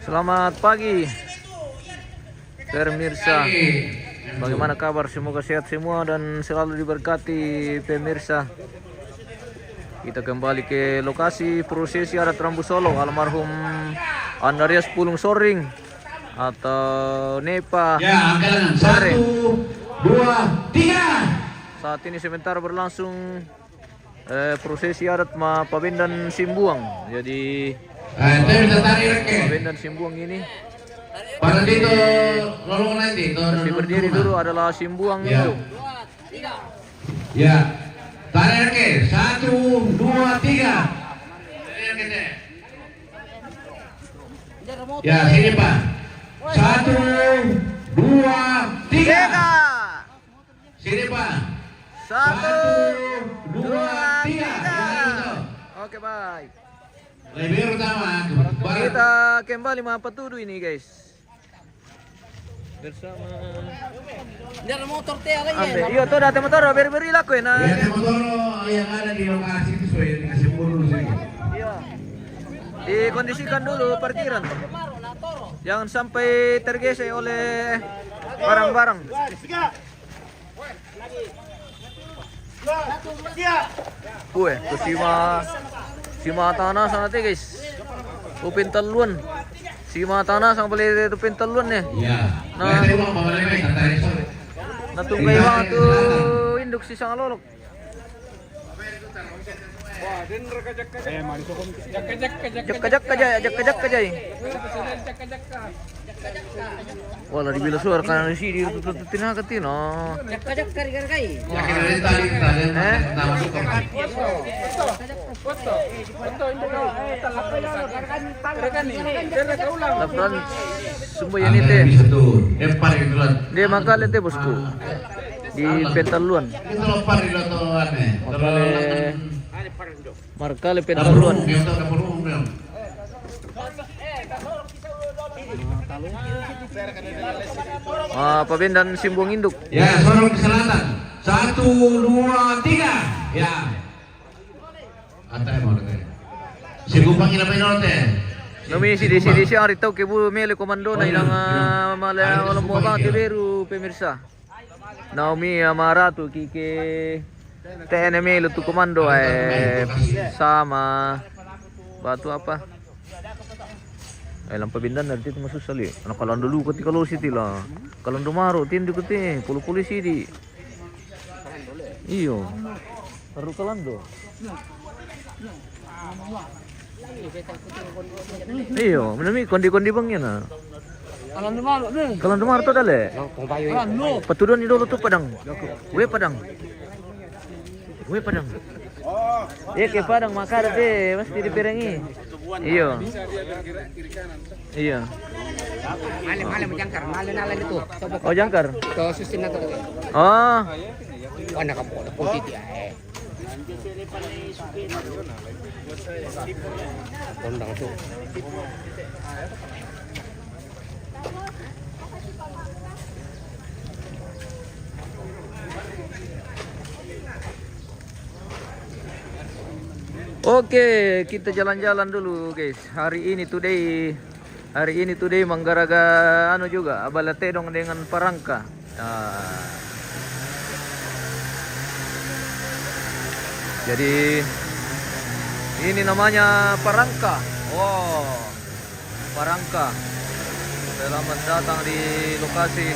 Selamat pagi pemirsa. Bagaimana kabar? Semoga sehat semua dan selalu diberkati pemirsa. Kita kembali ke lokasi prosesi adat Rambu Solo almarhum Andarias Pulung Soring atau Nepa. Ya, angkatan 1, 2, 3. Saat ini sebentar berlangsung prosesi adat Pabendan Simbuang. Jadi Pabendan Simbuang ini Pada dito, lolong nanti. masih berdiri dulu adalah Simbuang itu. Ya, tarik ke 1, 2, 3. Ya, sini Pak. 1, 2, 3. Sini Pak. 1, 2, 3. Ya, Oke, baik. lebih utama. Kita kembali mapatudu ini, guys. Bersama Jangan motor teh lagi. Ambe. Iya, tuh datang motor beri-beri laku ya. Ya, motor yang ada di lokasi itu sudah dikasih buru sih. Iya. Dikondisikan dulu parkiran. Jangan sampai tergesek oleh barang-barang. Weh, tuh sima tanah sana teh, guys. Upin teluan. Sima tanah sang beli upin teluan ya. Iya. Nah. Terima bawa lagi tarik sore. Natunggai banget tuh induk si sang lolok. Jak kajak. Wala dibila suara kanan si di tututin haketin oh. Kajak kari-kari kai. Yakin dari tadi nama suka. Lapran sumbayan itu. Bisa tuh. Empar gitu lah. Dia makale teh bosku. Di pentaluan. Itu lempar di lotoan nih. Markale pentaluan. Pabendan Simbuang induk. Ya, sorong ke selatan. 1, 2, 3. Ya. Ata mau deh. Sigupang ina pa teh. Nami si ari tau ke bu mele komando na ilang mala walang mo ba tiberu pemirsa. Naomi Amaratu kike TNM lu tu komando sama batu apa? Lampa bindan dari itu masuk sali. Anak kalau dulu ketika lo siti lah. Kalau domaro tindu kete polisi di. Iyo. Baru kalando. Iyo, menami kondi bangnya na. Kalau domaro tu dale. Patuduan itu tu padang. We padang. Ya ke padang makar deh, mesti diperangi. Iya. Iya. Male menjangkar, male nalan itu. Oh jangkar. Ke susin atau lagi. Oh. Mana kamu ada posisi ya? Kondang tuh. Oke, kita jalan-jalan dulu, guys. Hari ini today Manggaraga juga abalate dong dengan Parangka. Jadi ini namanya Parangka. Wow. Parangka. Selamat datang di lokasi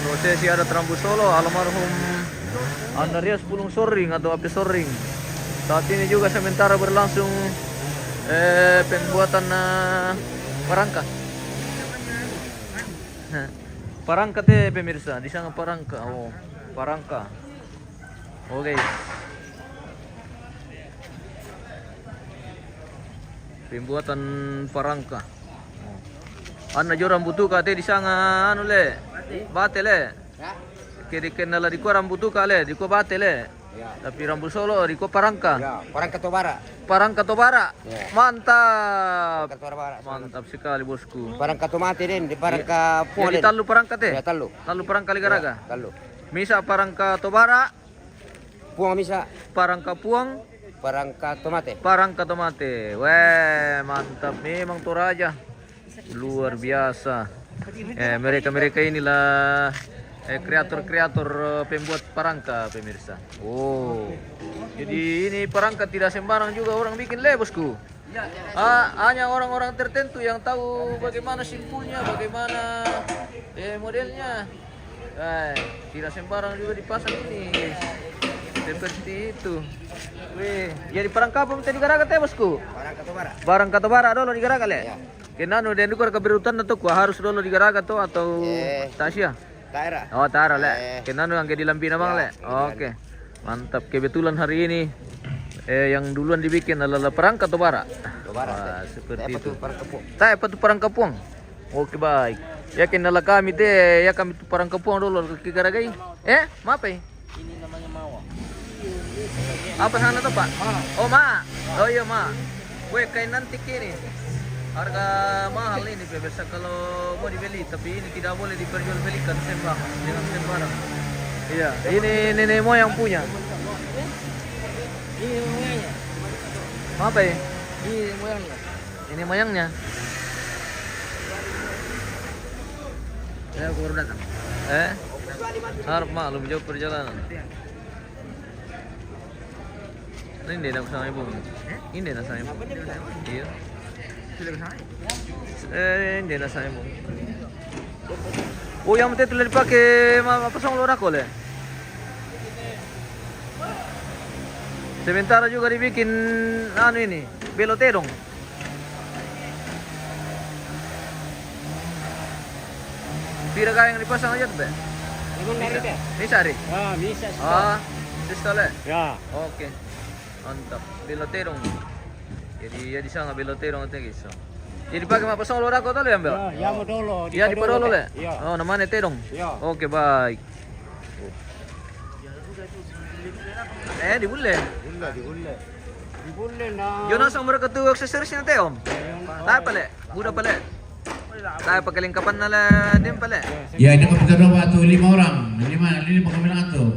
prosesi adat Rambu Solo almarhum Andarias Pulung Soring atau Abdi Soring. Saat ini juga sementara berlangsung pembuatan Parangka. Parangka teh pemirsa, di sana Parangka. Oh, Parangka. Oke. Pembuatan Parangka. Anna joran butuh kate di sana anu le. Bate le. Kiri kenala di ko rambutu kale, di ko bate le. Ya. Tapi Rambu Solo di ko Parangka. Ya, Parangka Tobara. Parangka Tobara. Ya. Mantap. Parangka Tobara. Mantap sekali bosku. Parangka Tomate din, di Parangka Jadi Polen. talu Parangka teh. Ya, talu. Talu Parangka Ligaraga. Talu. Misa Parangka Tobara, Puang misa. Parangka Puang, Barangka tomate. Parangka Tomate. Weh, mantap memang Toraja. Luar biasa. Mereka-mereka inilah kreator-kreator pembuat perangka pemirsa. Oh. Jadi ini perangka tidak sembarang juga orang bikin le bosku. Hanya orang-orang tertentu yang tahu bagaimana simpulnya, bagaimana modelnya. Tidak sembarang juga dipasang ini. Seperti itu. Weh, jadi perangka apa minta digaragat ya bosku? Barangka tomara. Barang katobara dulu digaragat le. Ya. Kenano dan dukar keberutan na to harus dulu digaragat to atau tasya? Daerah. Oh, tara le. Kenano yang di lampi namang le. Oke. Mantap. Kebetulan hari ini yang duluan dibikin adalah perangka Tobara. Wah, seperti itu. Tayo pa perang kapuang. Oke, baik. Yakin nala kami ya kami tu perang kapuang dulu kigaragay. Mapay? Ini namanya mawa. Apa sana to, Pak? Oh, ma. Oh iya, ma. Weh, kain nantik ini. Harga mahal ini pemirsa kalau mau dibeli, tapi ini tidak boleh diperjualbelikan dengan sembarang. Iya, ini nenek moyang punya. Ini moyangnya. Apa ya? Ini moyangnya. Ini moyangnya. Aku baru datang. Harap maklum jauh perjalanan. Ini dia sama ibu. Ini dia sama ibu. Iya. Hindi na saya mo. Oh, yang mati tuloy pakai mapasang lora ko le. Sementara juga dibikin ano ini, beloterong. Pira kaya yang dipasang aja be? Bisa rin. Bisa. Sistole. Ya. Oke. Mantap. Beloterong. Jadi ya di sana beloterong itu guys. Jadi pakai mapasang lora ko talo yan be? Ya mo dolo. Ya di Parolo le. Ya. Oh, namanya terong. Ya. Oke, baik. Dibulle. Dibulle na. Yo nasa mereka tuh aksesoris na teom. Tayo pala. Buda pala. Tayo pagkalingkapan na la din pala. Ya, ini berapa tuh 5 orang. 5 kami lang tuh.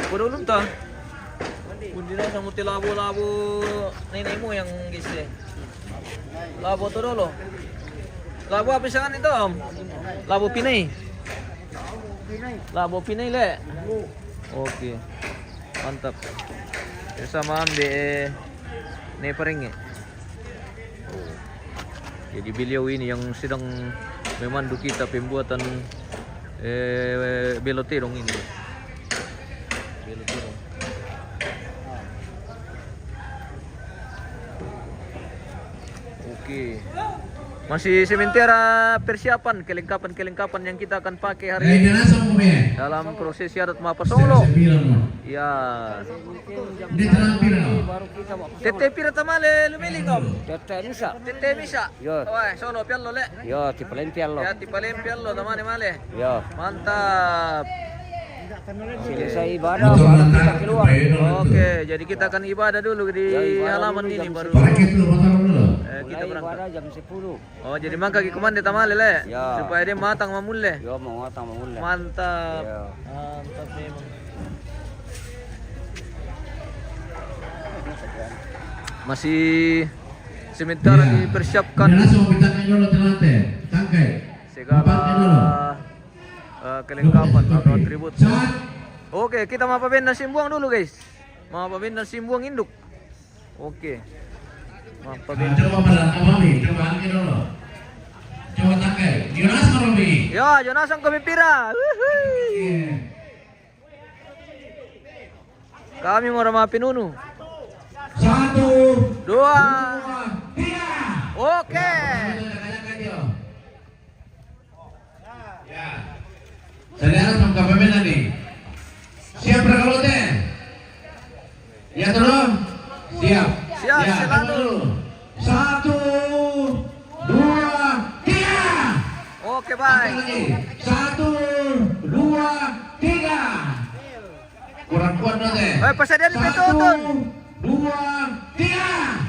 Padulong to. Kundi na sa muti labo-labo nanay mo yung gisle. Labo to dolo. Labo apa sa kanito? Labo Pinay. Labo Pinay le. Oke. Mantap. Kesamaan de neparing. Jadi beliau ini yang sedang memandu kita pembuatan beloterong ini. Beloterong. Oke. Masih sementara persiapan kelengkapan yang kita akan pakai hari ini dalam prosesi adat Mapasolo. Ya. Tete pira tamale lumiligom. Tete misa. Yo. Oy, solo piallo le. Yo, tipalin piallo. Ya tipalem piallo tamane male. Yo. Mantap. Selesai ibadah baru kita keluar. Oke, jadi kita akan ibadah dulu di halaman ini baru kita berangkat. Ibadah jam 10. Oh, jadi mangka ki komande tamale le. Ya. Supaya dia matang mamulle. Yo, mau matang mulai. Mantap. Ya. Mantap memang. Masih sementara dipersiapkan segala kelengkapan atau atribut. Oke, kita mapabenda simbuang dulu guys. Mapabenda simbuang induk. Oke. Mapabenda. Coba tangkai. Jonas Robi. Ya, Jonas ang kumipira. Kami mau ramah pinunu. 1, 2, 3. Oke. Saya harus mengkapain tadi. Siap berkalote? Ya tolong. Siap. Siap, ya, selalu. 1, 2, 3. Oke, baik. 1, 2, 3. Kurang kuat nanti. Pasadian di Petutun. 2, 3.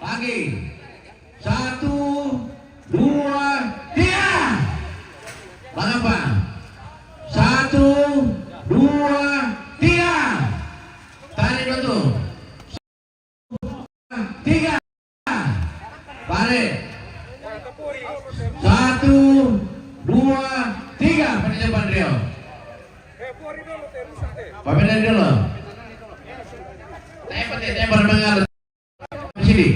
Lagi. 1, 2, 3. Mengapa? Satu, dua, tiga. Tarik betul. Tiga. Balik. Satu, dua, tiga. Penyepan Rio. Pamit dulu. Tembak mengalir. Sini.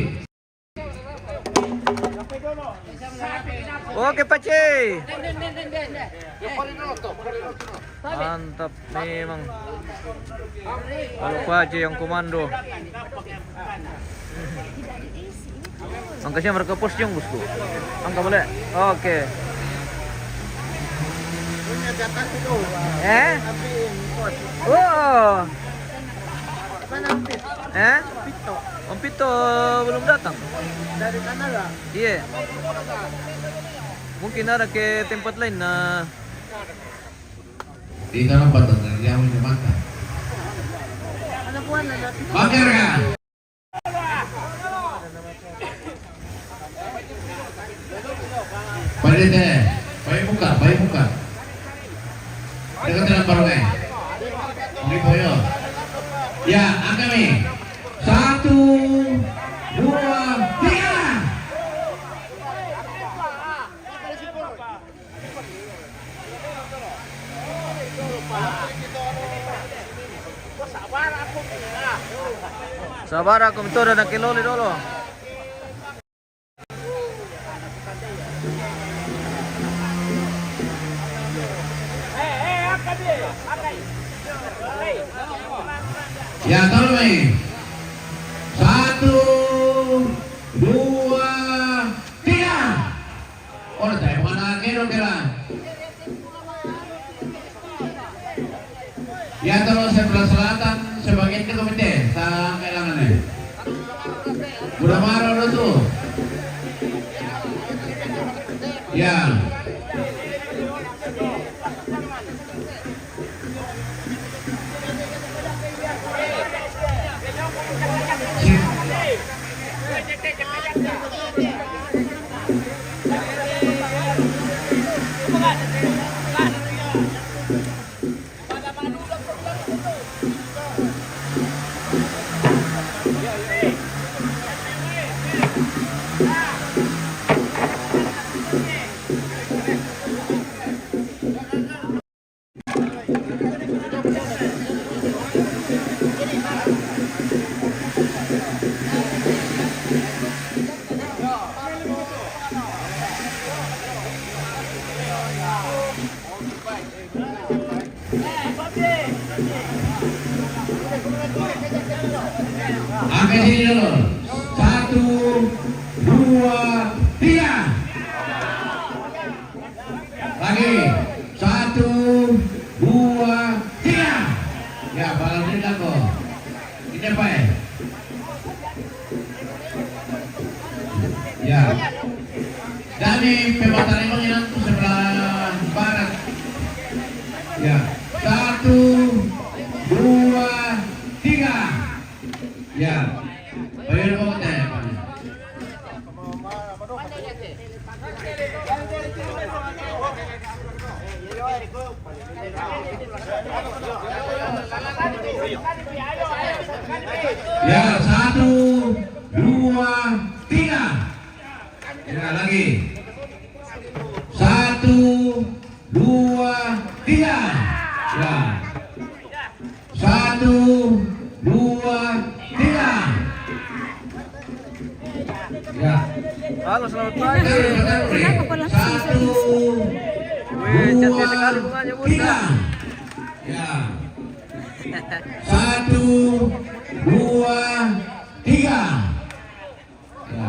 Oke Pace. Mantap memang. Kalau Pace yang komando. Angkasnya mereka pos yang bosku. Angka boleh. Oke. Oh. Om Pito belum datang. Dari Kanada. Iya. Mungkin ada ke tempat lain nah. Di dalam batas dari yang menyemangkan. Bakar kan? Bayi buka. Dekat dengan barangnya. Beri boyo. Ya, angkami. Satu, dua, tiga. Sabar aku minta dan kiloli dulu. Ya, tolong nih. Satu, dua, tiga. Oh, saya bukan lagi dong kira. Ya, tolong sebelah selatan sebagian ke komite. Sang kelangannya. Udah marah udah tuh. Ya. Angkat sini dulu. Satu, dua, tiga. Lagi. Satu, dua, tiga. Ya, balas dendam kok. Ini apa ya? Ya. Dari pembatan emang yang sebelah barat. Ya. Satu, dua, tiga. Ya. Bayar pokoknya. Ya, satu, dua, tiga. Ya, lagi. Satu, dua, tiga. Ya. Satu, dua, tiga. Ya. Halo, selamat pagi. Satu, Wih, cantik dua, sekali bunganya, Bunda. tiga. Ya. Satu, dua, tiga. Ya.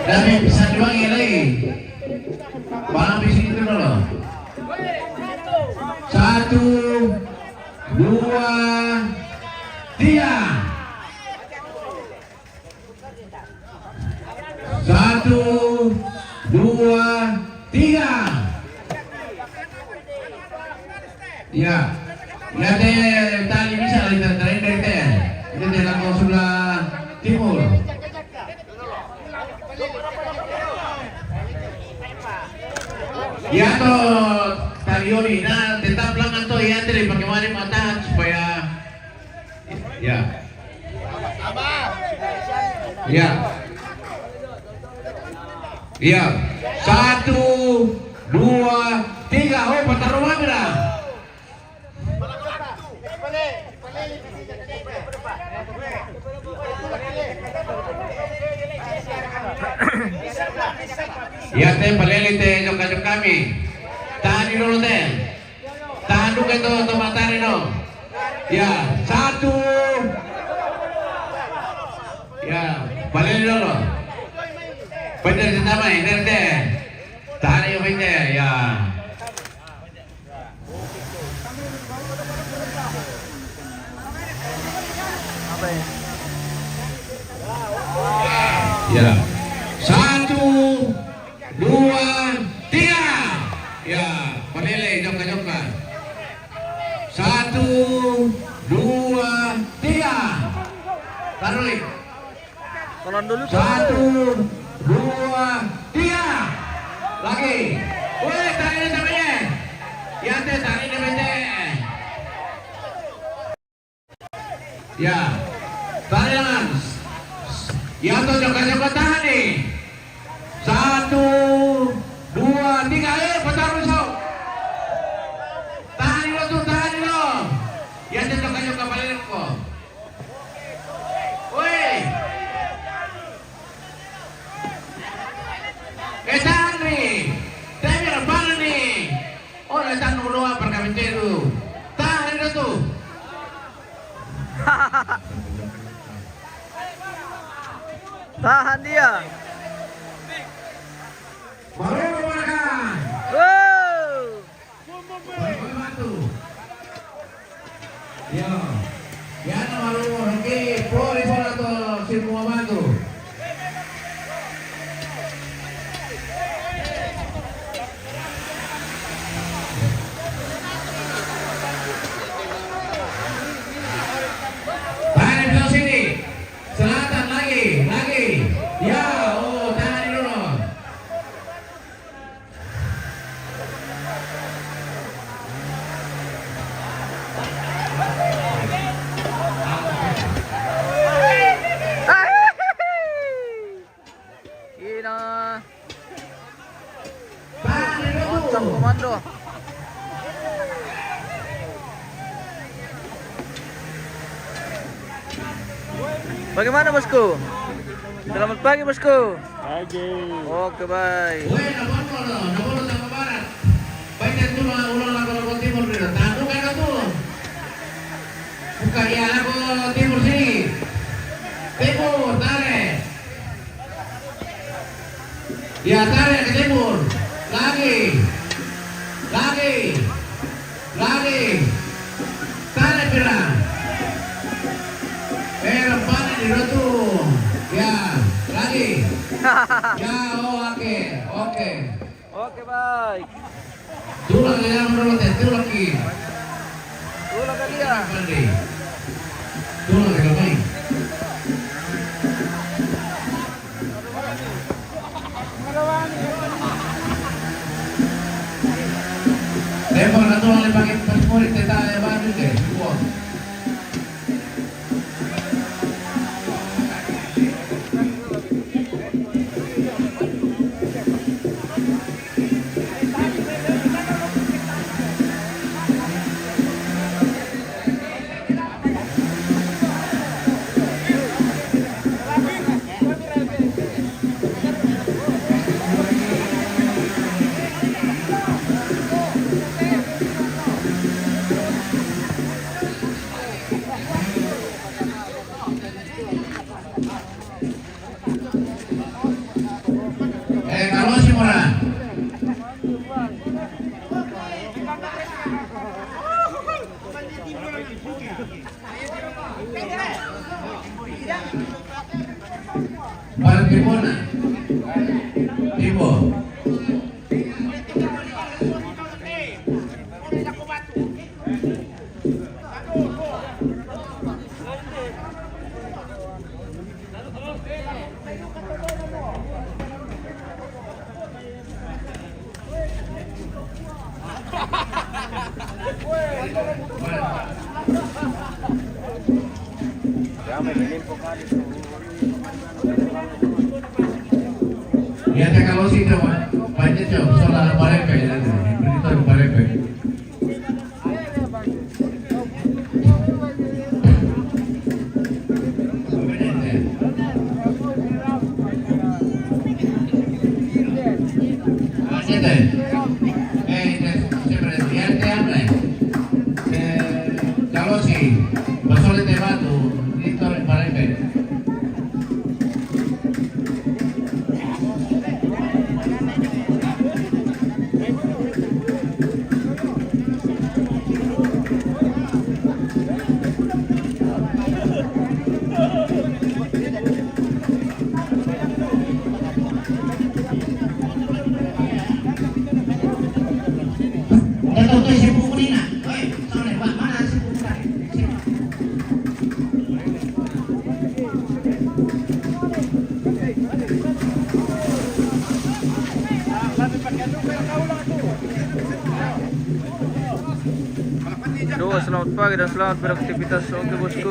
Dan bisa dibangi lagi. Barang di sini dulu. Satu, dua, tiga. Satu, dua, tiga. Ya, lihat tali bisa lagi dari to Talioni na tetap lang to ya dari bagaimana matahan supaya ya. Ya. Ya. 1, 2, 3. Oh, pertarungan dah. Ya teh palele teh jok kami. Tahan dulu teh. Tahan dulu itu tomatari no. Ya, 1. Ya, palele dulu. Bener sama ini teh. Tahan yuk bener ya. Apa ya? Ya. 1, 2, 3. Ya, palele joka. 1, 2, 3. Taruh. Kolon dulu. 1, 2, 3. Lagi. Woi, tarik namanya. Ya, teh tarik namanya. Ya. Tarik tangan. Ya, tuh joka tahan nih. 1, 2, 3. Ayo, bertarung sok. Tahan dulu. Ya, teh joka balik kok. Woi. Tahan nih. Tahan lepas nih. Oh, datang dulu apa kami ceru. Tahan itu tuh. Tahan dia. Baru makan. Wow. Batu. Ya. Ya malu oke, pori atau semua batu. Tahan di sini. Selatan lagi. Ya, oh tahan dulu. Ina. Tahan dulu. Mantap komando. Bagaimana bosku? Selamat pagi bosku. Pagi. Oke baik. Woi, nabolo sama barat. Baik itu ulang lagu timur dulu. Tahu kan itu? Buka ya lagu timur sini. Timur, tarik. Ya tarik ke timur. Lagi. Tarik bilang. Rempahnya di situ. Ya, lagi. Ya, oke. Oke baik. Tulang yang menurut itu lagi. Ulang kali ya. Tulang yang baik. Tembak na tulang yang pakai pasmurit kita yang baru deh. Kalau si Moran. Barat Timona. Timur. Ya te kalau sih tuh, banyak tuh soal parepe, itu parepe. Kalau sih, basole te batu, itu parepe. Ito si buko nina. Oy, sorry, mana si buko? Doa, selamat pagi dan selamat beraktivitas. Oke bosku.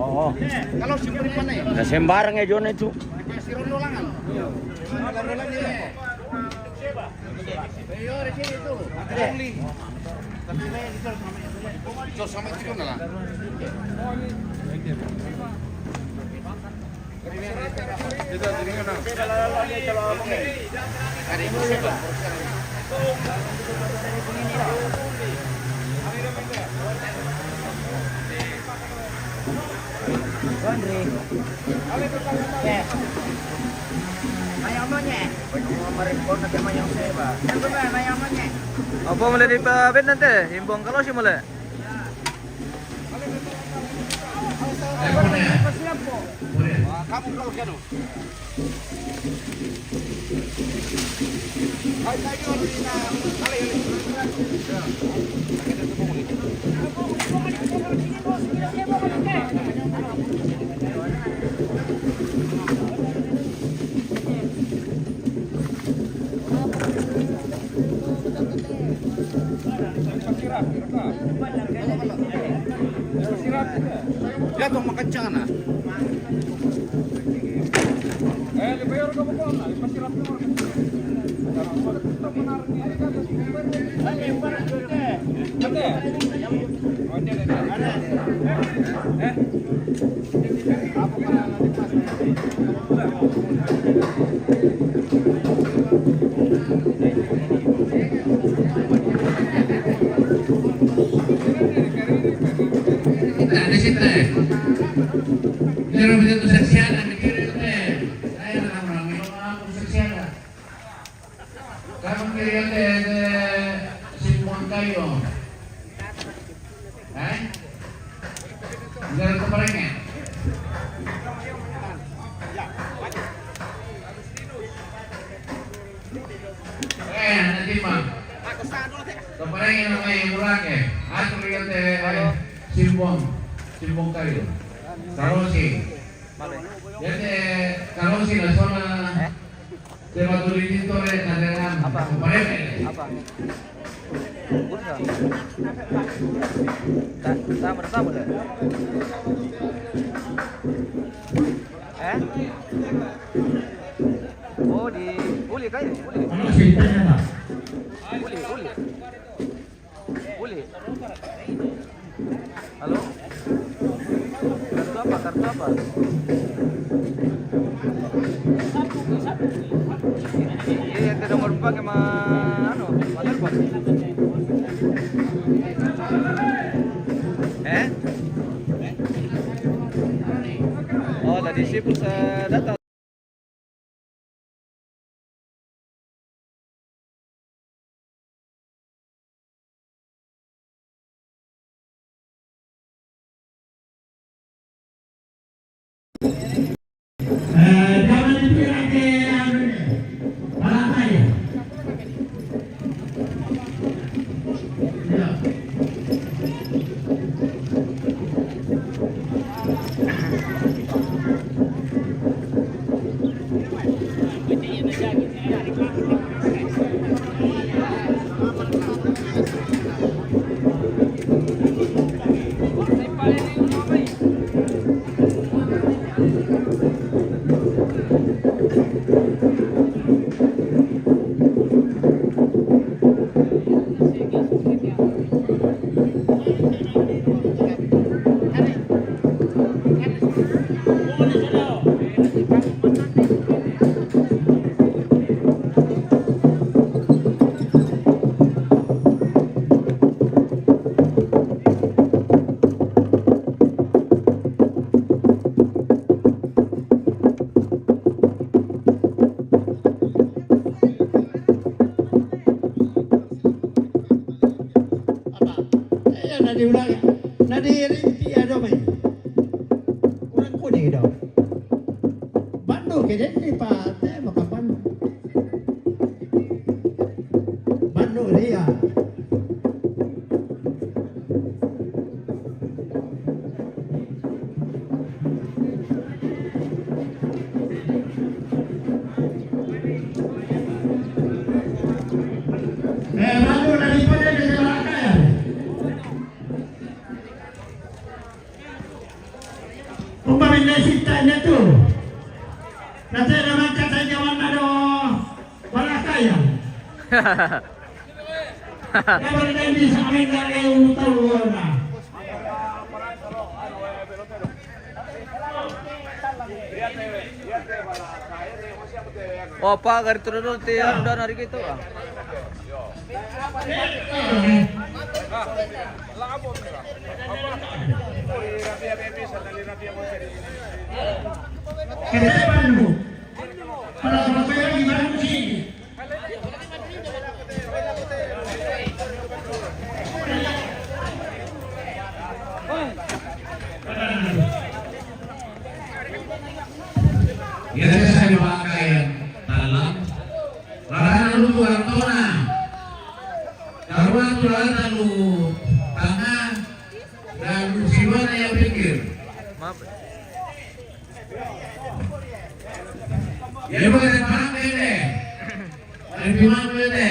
Oo. Kalau sumber mana ya? Na sembarang ya John itu. Si Rondo langan. Rondo lang ni. Mayor sini tu. Only. Tapi may dito sama dito na lang. Dito dito na. Kari mo siya. Andre. Yeah. Mayamannya. Merespon na mayang seba. Ano ba mayamannya? Apa mulai di bed nanti? Himbong kalau sih mulai. Kamu kalau kado. Ya tuh makan na. Di situ. Pero begitu seksian, mikir itu saya nak orang aku seksian. Kamu kira Simon kayo. Jangan keparengnya. Nanti mah. Keparengnya namanya murah ke. Aku lihat Simbong kayo. Karosi. Jadi karosi la zona de Maturidito naderan. Apa? Parepe. Apa? Bursa. Sama deh. Oh di Uli kayu, Uli. Ano ceritanya Pak? Uli. Halo. Kartu apa? Iya, kita nomor pakai anu, telepon. Oh, tadi sih pulsa data. Jangan dipilih ke balakanya. Ya. ulang. Nadiri ada mai. Kurang kuning dah. Bandung ke jadi Pak, maka Bandung. Bandung dia. Bandung daripada dari Malaka. Umpamanya cintanya tu. Nanti nama kata jawan ada Malakaya. Yang berada di samping dari utara. Oh, Pak, gari turun ti anu dan hari gitu ah. Kita Bandung. Pada Surabaya di Bandung sini. Ya saya pakai dalam larang lu antona karuan tulana lu tengah dan lu siwana yang pikir Maaf. ya boleh parang ini gimana ini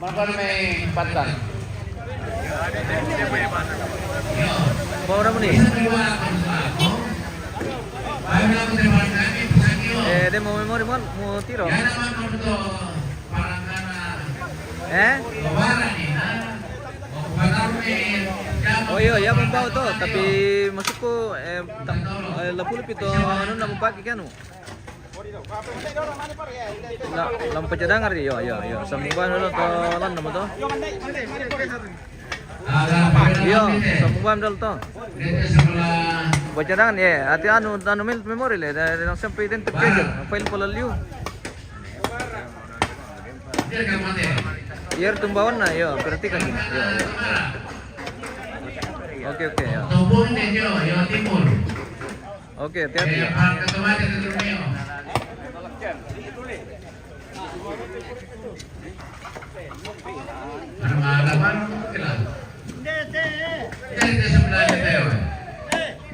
makan may pantan Mau berapa nih? bisa keluar Ayun teman kami pesakyo. De mau memori mau tiro. Yan naman ito parang lebaran nih. Oh iya, ya membawa tuh, tapi maksudku lapulip itu anu nak pakai kan? Lampu cadangan dia, ya, sambungan dulu tuh lan nama tuh. Iya, sambungan dulu tuh. Buat cadangan ya, hati anu memori le, dari yang sampai identik aja, file pula liu. Biar tumbawan na, yo, perhatikan. Yo. Oke, ya. Oke, hati-hati.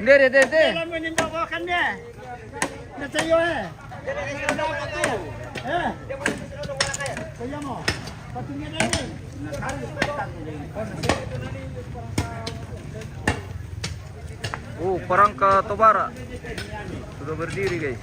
Dede. Dalam menimbawakan dia. Nak sayo Kaya mo. Patingin na ni. Perangka Tobara sudah berdiri guys.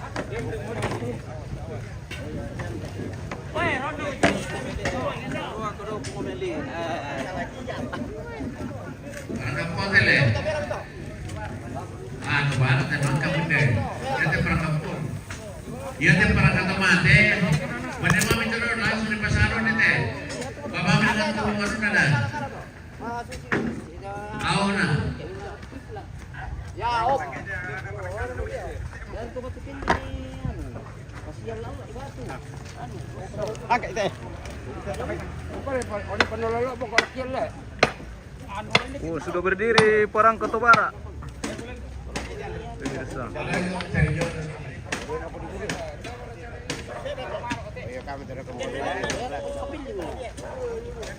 Ano ba? Tanong ka mo din. Ito para kampung. Yan para katamate. Pwede mo minto langsung di pasaro nite. Baba mo lang kung ano na lang. Ako na. Ya, op. Yan tumatukin ni ano. Pasiyal lang di batu. Agak itu. Orang penololo pokok kecil le. Sudah berdiri Perangka Tobara. Pemirsa.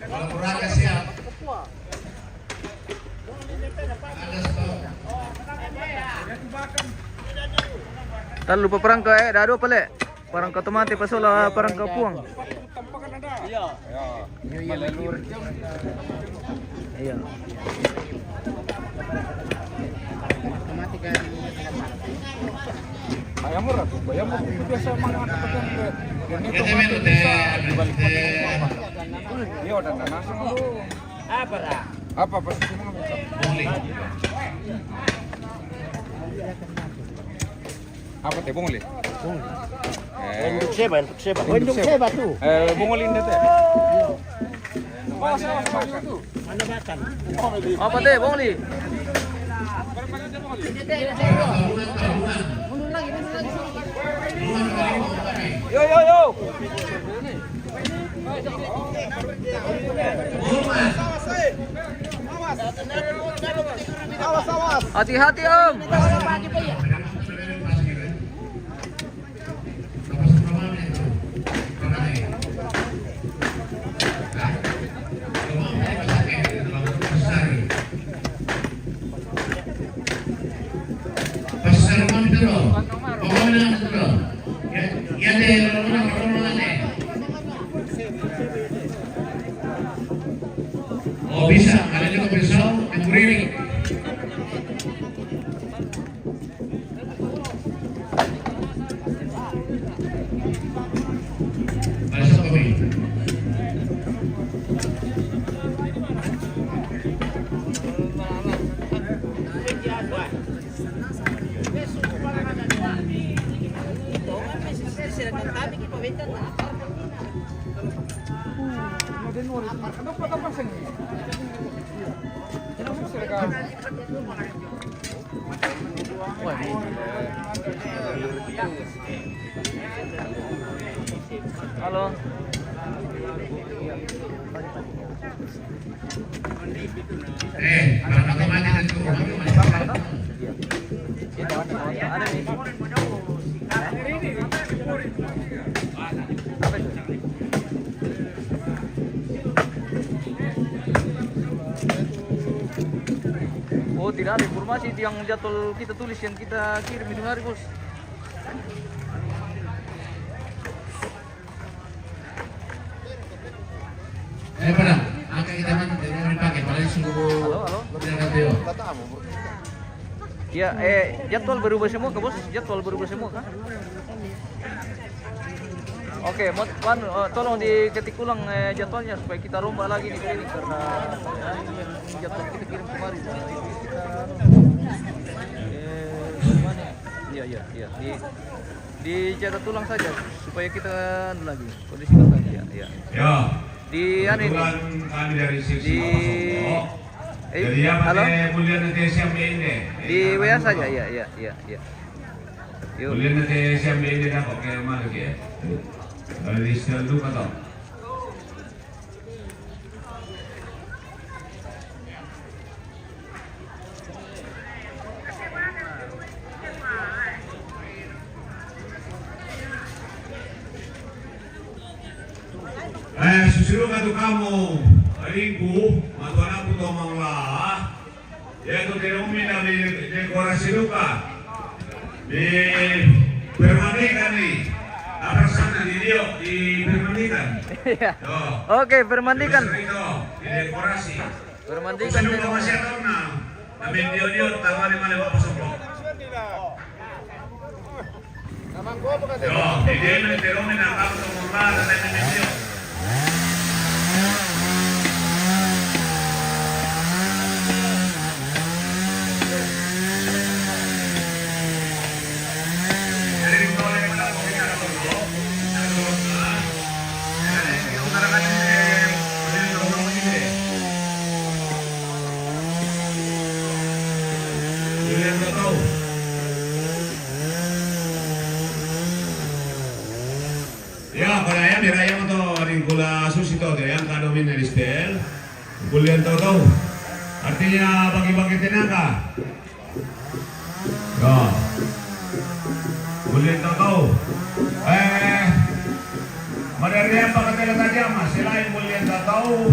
Kalau kurang siap. Tak lupa perangka dah ada apa le? Perangka tomate pasola perangka puang. Iya. Iya. Bayamur biasa mangan pegang Kita menu teh. Iya dan langsung lu. Apa dah? Apa pasti Bungli. apa teh bungli? Untuk seba. Untuk seba tu. Bungli ini teh. Mana makan? Apa teh, Bongli? Mundur lagi. Yo. Bungli. Hati-hati Om. Oh bisa, ada juga pisau yang beriring. Masuk kami. Halo. Barang otomatis itu. Ada nih. Apa itu? Oh, tidak ada informasi yang jadwal kita tulis yang kita kirim itu hari, Bos. Padang, angka kita mana tidak dipakai, paling suruh. Halo. Tidak radio. Ya, jadwal berubah semua kah, Bos? Jadwal berubah semua kah? Oke, tolong diketik ulang jadwalnya supaya kita rombak lagi nih ini karena jadwal kita kirim kemarin. Mana? Iya. Dicatat ulang saja supaya kita lagi kondisikan lagi ya. Ya. Di anu ini. Kami dari seksi Di Jadi ya halo? mulia nanti siapa ini? Di WA saja ya. Yuk. Mulia nanti siapa ini dah oke mana ke? Dari register dulu kata. Susuruh kata kamu, ringku, matuan aku tomang lah. Ya itu tidak minta di dekorasi luka, di permandikan nih. Apa sana di dia di permandikan. Iya. Oke, permandikan. Di dekorasi. Permandikan. Sudah masih tahu nah. Tapi dia tahu di mana bapak sobrang. Yo, di dia ini terus menangkap semua dan dia. Ya, para ayam dirayam atau ringkula susito yang kadomin dari stel, kuliah tahu. Artinya bagi-bagi tenaga. Ya, kuliah tahu. Madari yang pakai tela tajam, selain kuliah tahu.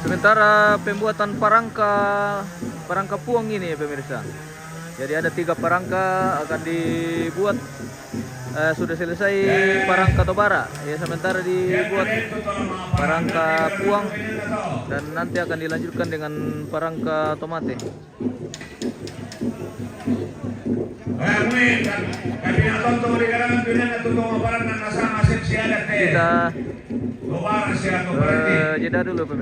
Sementara pembuatan parangka puang ini ya pemirsa. Jadi ada 3 parangka akan dibuat, sudah selesai parangka tobara ya, sementara dibuat parangka puang dan nanti akan dilanjutkan dengan parangka tomate. Kita jeda dulu pemirsa.